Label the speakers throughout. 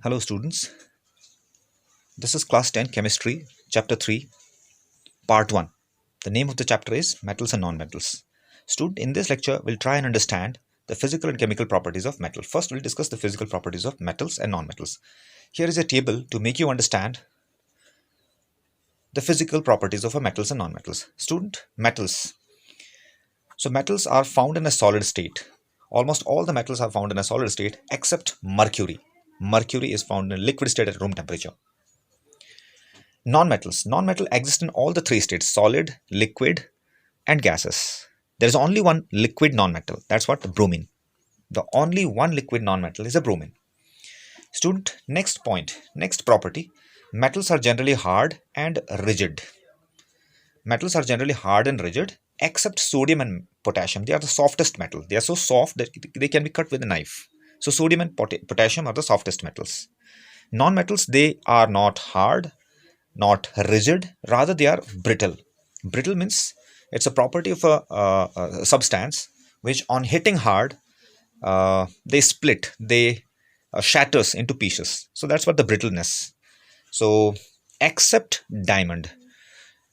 Speaker 1: Hello students, this is class 10 chemistry chapter 3 part 1. The name of the chapter is metals and non-metals. Student, in this lecture we'll try and understand the physical and chemical properties of metal. First we'll discuss the physical properties of metals and non-metals. Here is a table to make you understand the physical properties of a metals and non-metals. Student, metals. So metals are found in a solid state. Almost all the metals are found in a solid state except mercury. Mercury is found in a liquid state at room temperature. Non-metals. Non-metal exist in all the three states: solid, liquid, and gases. There is only one liquid non-metal. That's what? The bromine. The only one liquid non-metal is a bromine. Student, next point, next property. Metals are generally hard and rigid. Metals are generally hard and rigid except sodium and potassium. They are the softest metal. They are so soft that they can be cut with a knife. So sodium and potassium are the softest metals. Non-metals, they are not hard, not rigid, rather they are brittle. Brittle means it's a property of a substance which on hitting hard, they split, they shatters into pieces. So that's what the brittleness. So except diamond.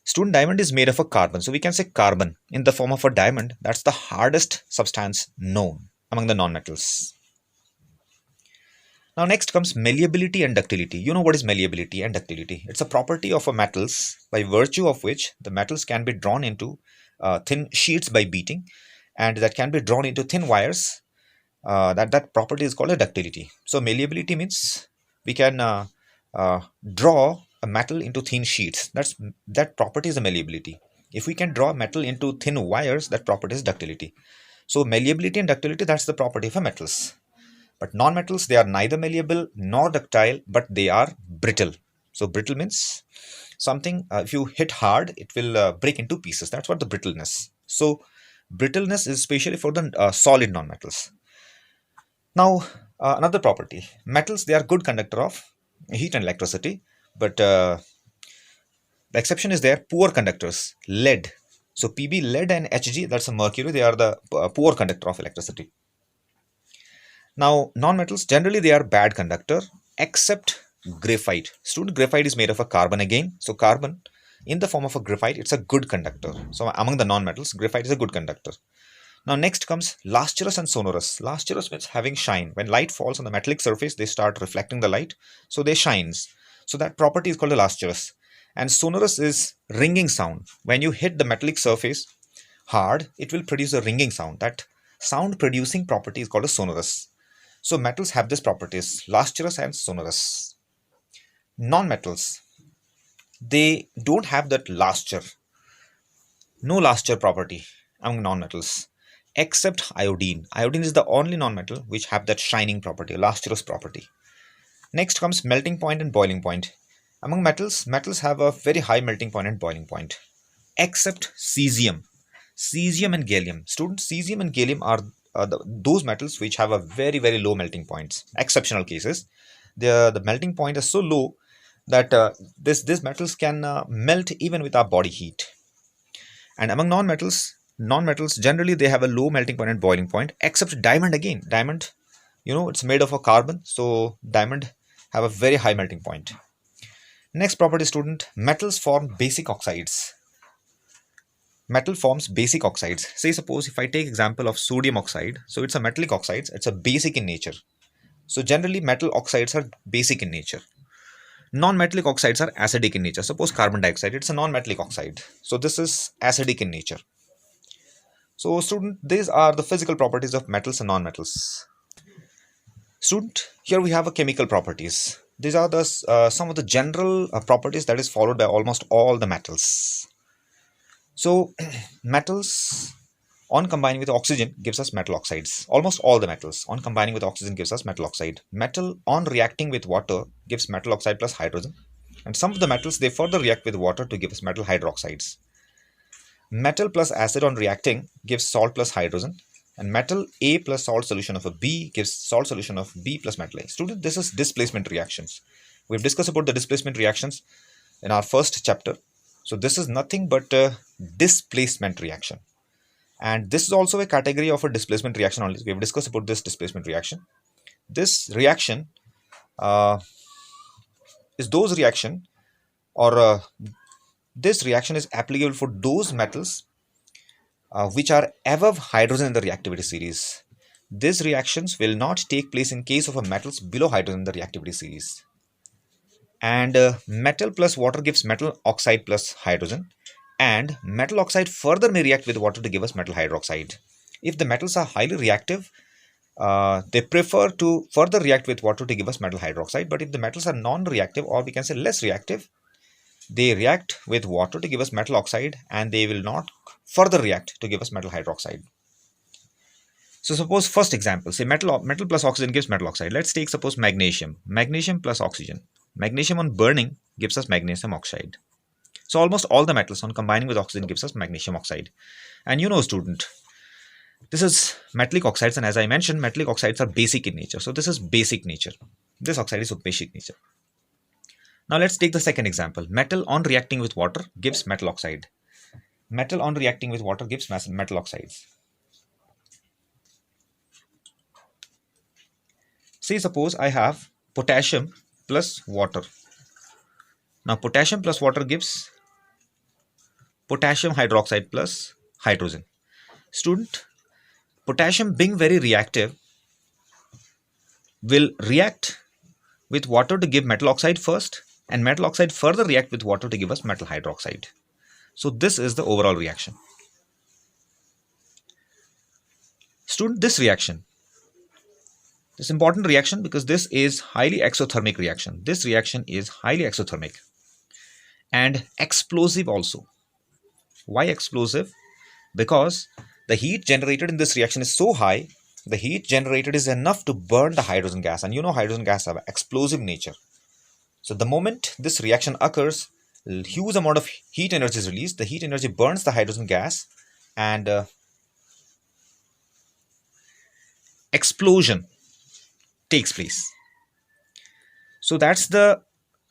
Speaker 1: Student, diamond is made of a carbon. So we can say carbon in the form of a diamond. That's the hardest substance known among the non-metals. Now next comes malleability and ductility. You know what is malleability and ductility? It's a property of a metals by virtue of which the metals can be drawn into thin sheets by beating, and that can be drawn into thin wires. That property is called a ductility. So malleability means we can draw a metal into thin sheets. That property is a malleability. If we can draw metal into thin wires, that property is ductility. So malleability and ductility, that's the property of a metals. But non-metals, they are neither malleable nor ductile, but they are brittle. So brittle means something, if you hit hard, it will break into pieces. That's what the brittleness. So brittleness is especially for the solid non-metals. Now, another property. Metals, they are good conductor of heat and electricity, but the exception is there, poor conductors. Lead. So Pb, lead, and Hg, that's a mercury, they are the poor conductor of electricity. Now, non-metals, generally they are bad conductor except graphite. Student, graphite is made of a carbon again. So carbon in the form of a graphite, it's a good conductor. So among the non-metals, graphite is a good conductor. Now next comes lustrous and sonorous. Lustrous means having shine. When light falls on the metallic surface, they start reflecting the light. So they shines. So that property is called a lustrous. And sonorous is ringing sound. When you hit the metallic surface hard, it will produce a ringing sound. That sound producing property is called a sonorous. So metals have these properties, lustrous and sonorous. Non-metals, they don't have that luster. No luster property among non-metals except iodine. Iodine is the only non-metal which have that shining property, lustrous property. Next comes melting point and boiling point. Among metals, metals have a very high melting point and boiling point except cesium. Cesium and gallium. Students, cesium and gallium are those metals which have a very, very low melting points. Exceptional cases. The melting point is so low that these metals can melt even with our body heat. And among non-metals generally they have a low melting point and boiling point except diamond again. Diamond, it's made of a carbon. So diamond have a very high melting point. Next property, student, metals form basic oxides. Metal forms basic oxides. Say suppose if I take example of sodium oxide, so it's a metallic oxide, it's a basic in nature. So generally metal oxides are basic in nature. Non-metallic oxides are acidic in nature. Suppose carbon dioxide, it's a non-metallic oxide. So this is acidic in nature. So student, these are the physical properties of metals and non-metals. Student, here we have a chemical properties. These are the some of the general properties that is followed by almost all the metals. So metals on combining with oxygen gives us metal oxides. Almost all the metals on combining with oxygen gives us metal oxide. Metal on reacting with water gives metal oxide plus hydrogen. And some of the metals, they further react with water to give us metal hydroxides. Metal plus acid on reacting gives salt plus hydrogen. And metal A plus salt solution of a B gives salt solution of B plus metal A. Student, this is displacement reactions. We've discussed about the displacement reactions in our first chapter. So this is nothing but a displacement reaction. And this is also a category of a displacement reaction only. We have discussed about this displacement reaction. This reaction uh, is those reaction or this reaction is applicable for those metals which are above hydrogen in the reactivity series. These reactions will not take place in case of a metals below hydrogen in the reactivity series. And metal plus water gives metal oxide plus hydrogen, and metal oxide further may react with water to give us metal hydroxide. If the metals are highly reactive, they prefer to further react with water to give us metal hydroxide. But if the metals are non-reactive, or we can say less reactive, they react with water to give us metal oxide, and they will not further react to give us metal hydroxide. So suppose first example, say metal plus oxygen gives metal oxide. Let's take suppose magnesium plus oxygen. Magnesium on burning gives us magnesium oxide. So almost all the metals on combining with oxygen gives us magnesium oxide. And you know, student, this is metallic oxides, and as I mentioned, metallic oxides are basic in nature. So this is basic nature. This oxide is of basic nature. Now let's take the second example. Metal on reacting with water gives metal oxide. Metal on reacting with water gives metal oxides. Say suppose I have potassium plus water. Now potassium plus water gives potassium hydroxide plus hydrogen. Student, potassium being very reactive will react with water to give metal oxide first, and metal oxide further react with water to give us metal hydroxide. So this is the overall reaction. Student, this reaction, this important reaction, because this is highly exothermic reaction. This reaction is highly exothermic and explosive also. Why explosive? Because the heat generated in this reaction is so high, the heat generated is enough to burn the hydrogen gas, and you know hydrogen gas have explosive nature. So the moment this reaction occurs, a huge amount of heat energy is released. The heat energy burns the hydrogen gas, and explosion takes place. So that's the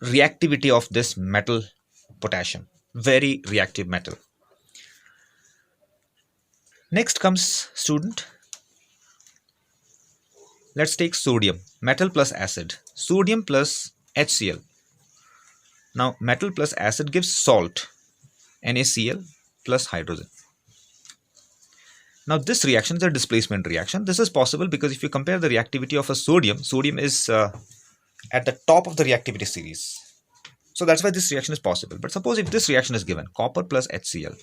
Speaker 1: reactivity of this metal potassium, very reactive metal. Next comes, student, let's take sodium, metal plus acid, sodium plus HCl. Now metal plus acid gives salt, NaCl plus hydrogen. Now this reaction is a displacement reaction. This is possible because if you compare the reactivity of a sodium, sodium is at the top of the reactivity series. So that's why this reaction is possible. But suppose if this reaction is given, copper plus HCl.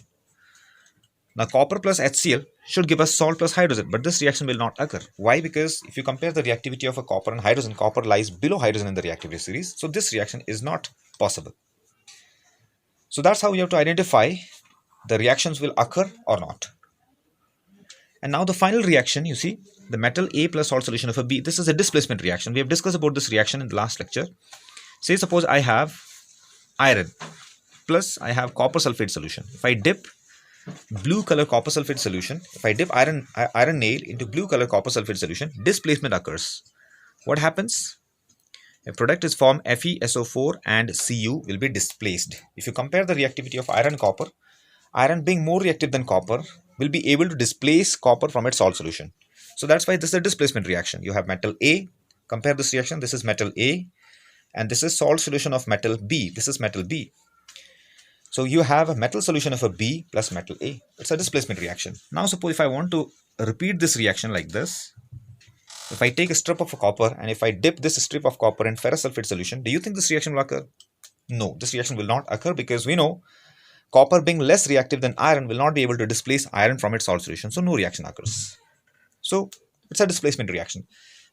Speaker 1: Now copper plus HCl should give us salt plus hydrogen, but this reaction will not occur. Why? Because if you compare the reactivity of a copper and hydrogen, copper lies below hydrogen in the reactivity series. So this reaction is not possible. So that's how you have to identify the reactions will occur or not. And now the final reaction, you see, the metal A plus salt solution of a B. This is a displacement reaction. We have discussed about this reaction in the last lecture. Say suppose I have iron plus I have copper sulfate solution. If I dip blue color copper sulfate solution, if I dip iron nail into blue color copper sulfate solution, displacement occurs. What happens? A product is formed, FeSO4 and Cu will be displaced. If you compare the reactivity of iron and copper, iron being more reactive than copper will be able to displace copper from its salt solution. So that's why this is a displacement reaction. You have metal A, compare this reaction, this is metal A, and this is salt solution of metal B, this is metal B. So you have a metal solution of a B plus metal A. It's a displacement reaction. Now suppose if I want to repeat this reaction like this, if I take a strip of a copper and if I dip this strip of copper in ferrous sulfate solution, do you think this reaction will occur? No, this reaction will not occur because we know copper being less reactive than iron will not be able to displace iron from its salt solution. So no reaction occurs. So it's a displacement reaction.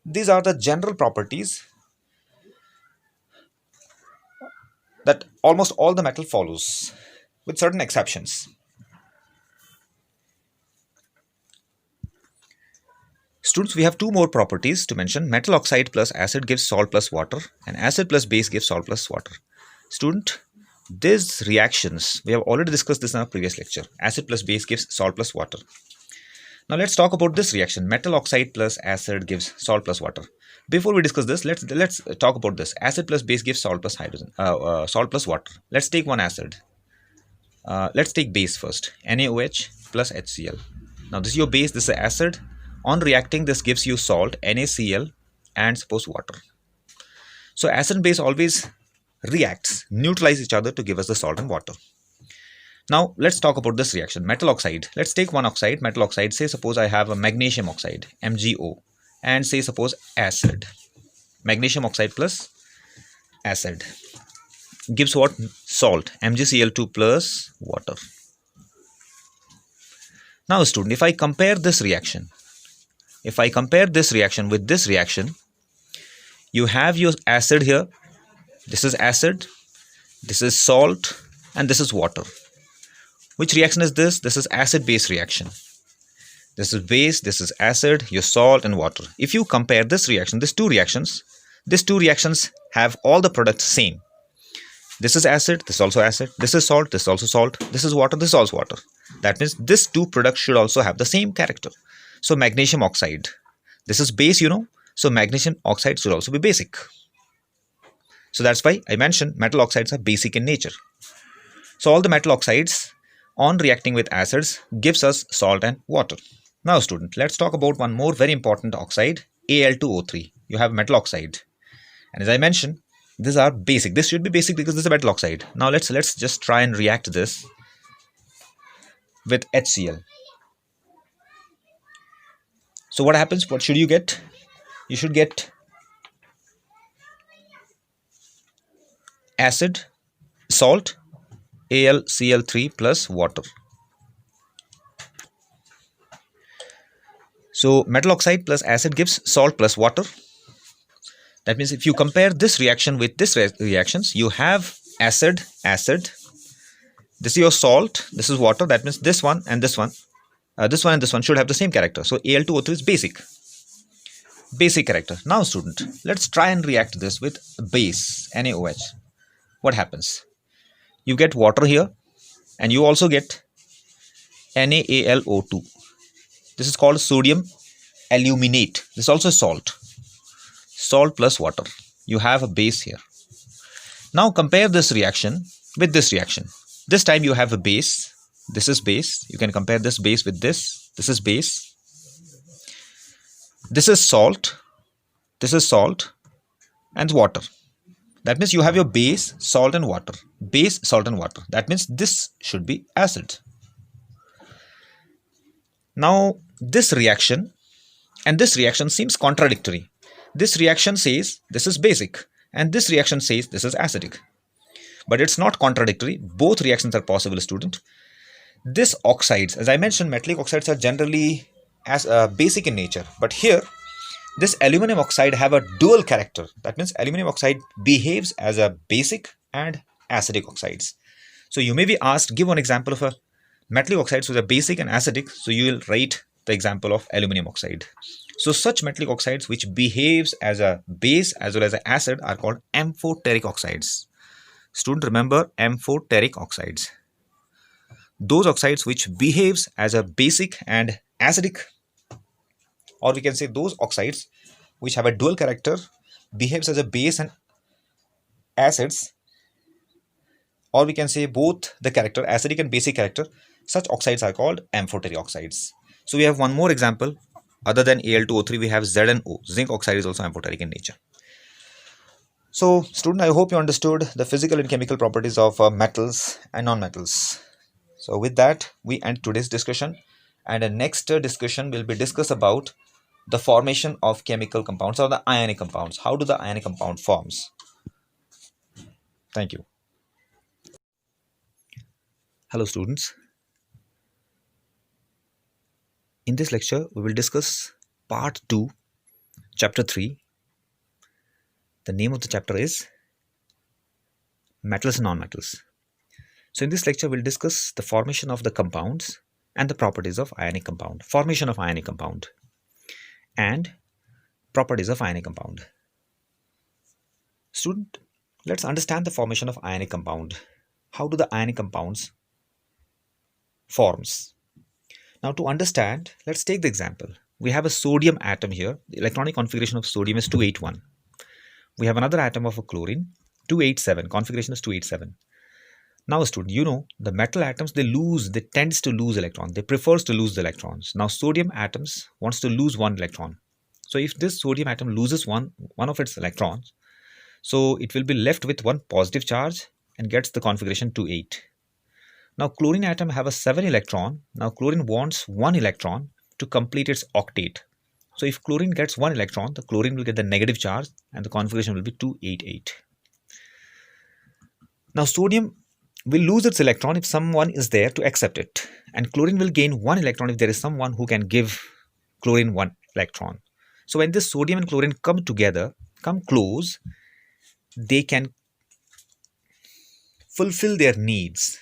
Speaker 1: These are the general properties that almost all the metal follows, with certain exceptions. Students, we have two more properties to mention. Metal oxide plus acid gives salt plus water, and acid plus base gives salt plus water. Student, these reactions, we have already discussed this in our previous lecture. Acid plus base gives salt plus water. Now let's talk about this reaction. Metal oxide plus acid gives salt plus water. Before we discuss this, let's talk about this. Acid plus base gives salt plus hydrogen, salt plus water. Let's take one acid. Let's take base first. NaOH plus HCl. Now this is your base. This is acid. On reacting, this gives you salt, NaCl, and suppose water. So acid and base always reacts, neutralize each other to give us the salt and water. Now let's talk about this reaction. Metal oxide. Let's take one oxide, metal oxide. Say suppose I have a magnesium oxide, MgO, and say suppose acid. Magnesium oxide plus acid gives what? Salt, MgCl2 plus water. Now student, if I compare this reaction with this reaction, you have your acid here. This is acid, this is salt, and this is water. Which reaction is this? This is acid-base reaction. This is base, this is acid, your salt and water. If you compare this reaction, these two reactions have all the products same. This is acid, this is also acid, this is salt, this is also salt, this is water, this is also water. That means these two products should also have the same character. So magnesium oxide, this is base, so magnesium oxide should also be basic. So that's why I mentioned metal oxides are basic in nature. So all the metal oxides on reacting with acids gives us salt and water. Now student, let's talk about one more very important oxide, Al2O3. You have metal oxide, and as I mentioned, these are basic. This should be basic because this is a metal oxide. Now let's just try and react this with HCl. So what happens? What should you get? You should get acid, salt, AlCl3 plus water. So metal oxide plus acid gives salt plus water. That means if you compare this reaction with this reactions, you have acid, this is your salt, this is water. That means this one and this one, this one and this one should have the same character. So Al2O3 is basic character. Now student, let's try and react this with base, NaOH. What happens? You get water here and you also get NaAlO2. This is called sodium aluminate. This is also salt plus water. You have a base here. Now compare this reaction with this reaction. This time you have a base. This is base. You can compare this base with this. This is base. This is salt. This is salt and water. That means you have your base, salt and water. Base, salt and water. That means this should be acid. Now this reaction and this reaction seems contradictory. This reaction says this is basic and this reaction says this is acidic. But it's not contradictory. Both reactions are possible, student. This oxides, as I mentioned, metallic oxides are generally as basic in nature. But here, this aluminum oxide have a dual character. That means aluminum oxide behaves as a basic and acidic oxides. So you may be asked, give one example of a metallic oxides with a basic and acidic. So you will write the example of aluminum oxide. So such metallic oxides which behaves as a base as well as an acid are called amphoteric oxides. Student, remember amphoteric oxides. Those oxides which behaves as a basic and acidic, or we can say those oxides which have a dual character, behaves as a base and acids, or we can say both the character, acidic and basic character, such oxides are called amphoteric oxides. So we have one more example. Other than Al2O3, we have ZnO. Zinc oxide is also amphoteric in nature. So student, I hope you understood the physical and chemical properties of metals and non-metals. So with that, we end today's discussion, and the next discussion will be discussed about the formation of chemical compounds or the ionic compounds. How do the ionic compound forms? Thank you. Hello students. In this lecture, we will discuss part 2, chapter 3. The name of the chapter is Metals and Non-Metals. So in this lecture, we'll discuss the formation of the compounds and the properties of ionic compound. Formation of ionic compound and properties of ionic compound. Student, let's understand the formation of ionic compound. How do the ionic compounds forms? Now to understand, let's take the example. We have a sodium atom here. The electronic configuration of sodium is 281. We have another atom of a chlorine, 287. Configuration is 287. Now student, you know the metal atoms, they tends to lose electrons. They prefers to lose the electrons. Now sodium atoms wants to lose one electron. So if this sodium atom loses one of its electrons, So it will be left with one positive charge and gets the configuration 2,8. Now chlorine atom have a 7 electron. Now chlorine wants 1 electron to complete its octet. So if chlorine gets 1 electron, the chlorine will get the negative charge and the configuration will be 288. Now sodium will lose its electron if someone is there to accept it, and chlorine will gain 1 electron if there is someone who can give chlorine 1 electron. So when this sodium and chlorine come together, come close, they can fulfill their needs.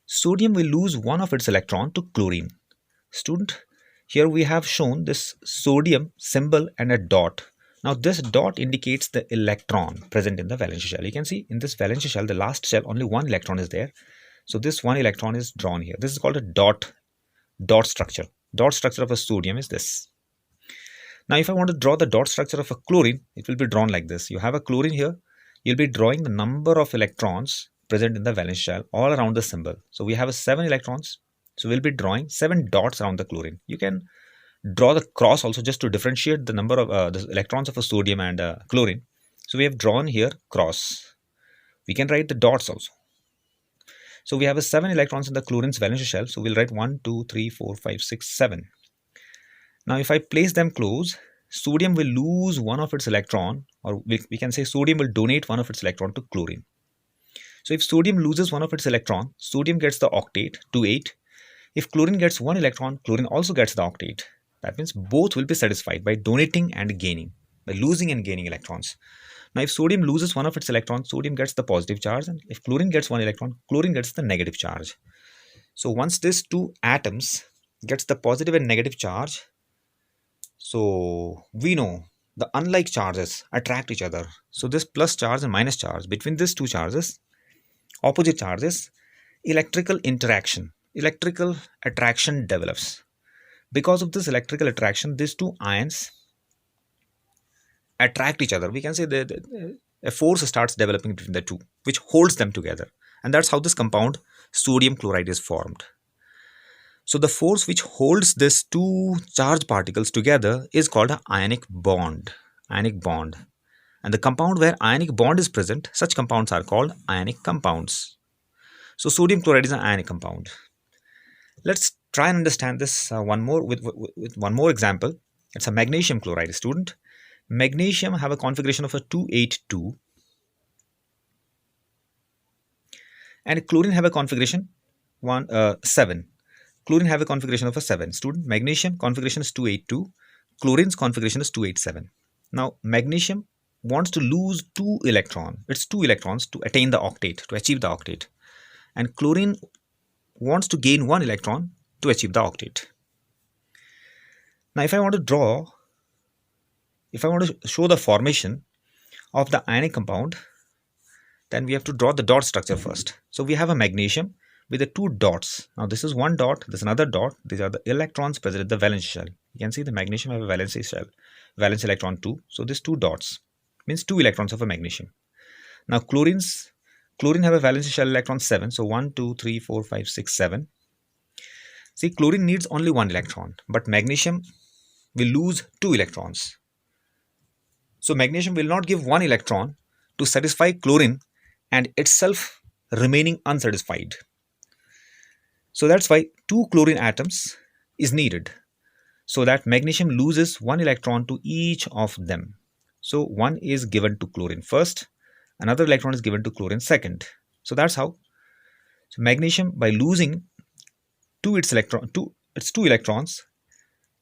Speaker 1: Sodium will lose one of its electron to chlorine. Student, here we have shown this sodium symbol and a dot. Now this dot indicates the electron present in the valence shell. You can see in this valence shell, the last shell, only one electron is there. So this one electron is drawn here. This is called a dot structure. Dot structure of a sodium is this. Now if I want to draw the dot structure of a chlorine, it will be drawn like this. You have a chlorine here. You'll be drawing the number of electrons present in the valence shell all around the symbol. So we have 7 electrons. So we'll be drawing 7 dots around the chlorine. You can draw the cross also just to differentiate the number of the electrons of a sodium and chlorine. So we have drawn here cross. We can write the dots also. So we have 7 electrons in the chlorine's valence shell. So we'll write 1, 2, 3, 4, 5, 6, 7. Now if I place them close, sodium will lose one of its electron, or we can say sodium will donate one of its electron to chlorine. So if sodium loses one of its electron, sodium gets the octet 2,8. If chlorine gets 1 electron, chlorine also gets the octet. That means both will be satisfied by donating and gaining, by losing and gaining electrons. Now if sodium loses one of its electrons, sodium gets the positive charge, and if chlorine gets 1 electron, chlorine gets the negative charge. So once these two atoms gets the positive and negative charge, so we know the unlike charges attract each other. So this plus charge and minus charge, between these two charges, opposite charges, electrical interaction, electrical attraction develops. Because of this electrical attraction, these two ions attract each other. We can say that a force starts developing between the two, which holds them together. And that's how this compound sodium chloride is formed. So the force which holds these two charged particles together is called an ionic bond. Ionic bond. And the compound where ionic bond is present, such compounds are called ionic compounds. So sodium chloride is an ionic compound. Let's try and understand this with one more example. It's a magnesium chloride, student. Magnesium have a configuration of a 2,8,2, and chlorine have a configuration 7. Chlorine have a configuration of a 7. Student, magnesium configuration is 2,8,2. Chlorine's configuration is 2,8,7. Now magnesium wants to lose 2 electrons. It's 2 electrons to attain the octet, to achieve the octet. And chlorine wants to gain 1 electron to achieve the octet. Now if I want to show the formation of the ionic compound, then we have to draw the dot structure first. So we have a magnesium with the 2 dots. Now this is 1 dot, this is another dot. These are the electrons present in the valence shell. You can see the magnesium have a valence shell, valence electron 2. So these 2 dots means 2 electrons of a magnesium. Now chlorine have a valence shell electron 7. So 1, 2, 3, 4, 5, 6, 7. See, chlorine needs only 1 electron, but magnesium will lose 2 electrons. So magnesium will not give 1 electron to satisfy chlorine and itself remaining unsatisfied. So that's why 2 chlorine atoms is needed, so that magnesium loses 1 electron to each of them. So 1 is given to chlorine first, another electron is given to chlorine second. So that's how. So magnesium, by losing its 2 electrons,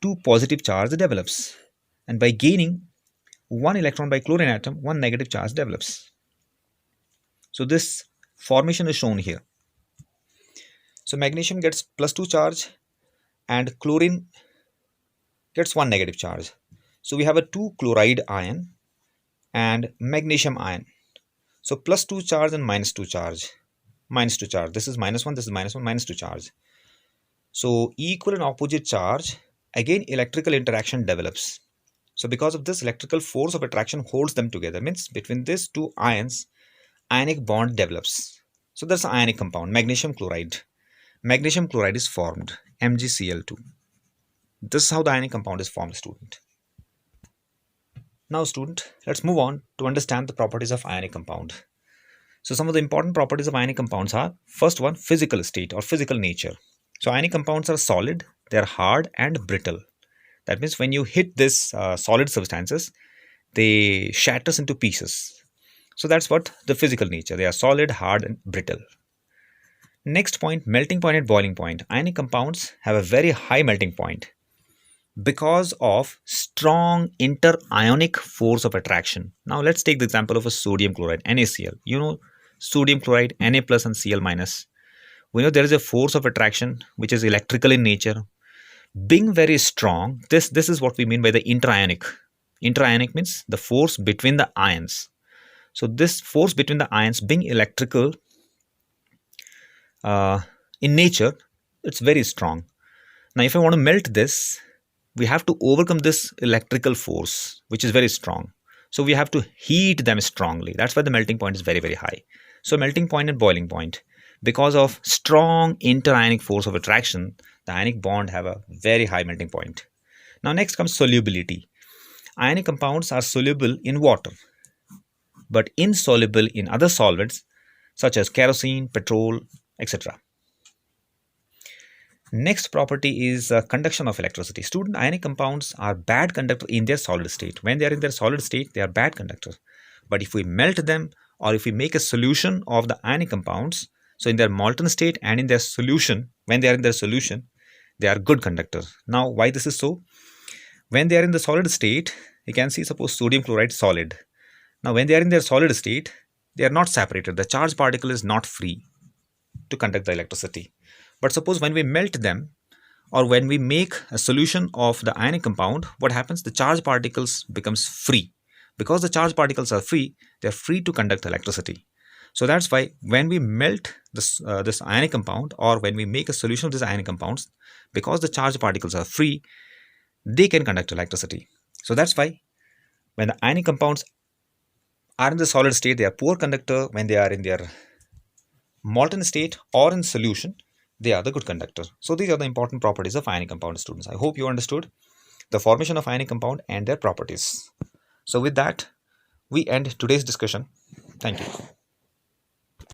Speaker 1: 2 positive charge develops, and by gaining 1 electron by chlorine atom, 1 negative charge develops. So this formation is shown here. So magnesium gets plus 2 charge and chlorine gets 1 negative charge. So we have a 2 chloride ion and magnesium ion. So plus 2 charge and minus 2 charge. Minus 2 charge. This is minus 1, this is minus 1, minus 2 charge. So equal and opposite charge, again electrical interaction develops. So because of this, electrical force of attraction holds them together. Means between these two ions, ionic bond develops. So that's an ionic compound, magnesium chloride. Magnesium chloride is formed, MgCl2. This is how the ionic compound is formed, student. Now student, let's move on to understand the properties of ionic compound. So some of the important properties of ionic compounds are, first one, physical state or physical nature. So ionic compounds are solid, they are hard and brittle. That means when you hit this solid substances, they shatters into pieces. So that's what the physical nature. They are solid, hard and brittle. Next point, melting point and boiling point. Ionic compounds have a very high melting point because of strong inter-ionic force of attraction. Now let's take the example of a sodium chloride, NaCl. You know, sodium chloride, Na plus and Cl minus. We know there is a force of attraction which is electrical in nature. Being very strong, this is what we mean by the inter-ionic. Inter-ionic means the force between the ions. So this force between the ions being electrical in nature, it's very strong. Now if I want to melt this, we have to overcome this electrical force which is very strong. So we have to heat them strongly. That's why the melting point is very, very high. So melting point and boiling point. Because of strong inter-ionic force of attraction, the ionic bond have a very high melting point. Now next comes solubility. Ionic compounds are soluble in water, but insoluble in other solvents such as kerosene, petrol, etc. Next property is conduction of electricity. Student, ionic compounds are bad conductor in their solid state. When they are in their solid state, they are bad conductors. But if we melt them or if we make a solution of the ionic compounds, so in their molten state and in their solution, when they are in their solution, they are good conductors. Now, why this is so? When they are in the solid state, you can see suppose sodium chloride solid. Now, when they are in their solid state, they are not separated. The charged particle is not free to conduct the electricity. But suppose when we melt them or when we make a solution of the ionic compound, what happens? The charged particles becomes free. Because the charged particles are free, they are free to conduct electricity. So that's why when we melt this ionic compound or when we make a solution of these ionic compounds, because the charged particles are free, they can conduct electricity. So that's why when the ionic compounds are in the solid state, they are poor conductor. When they are in their molten state or in solution, they are the good conductor. So these are the important properties of ionic compound, students. I hope you understood the formation of ionic compound and their properties. So with that, we end today's discussion. Thank you.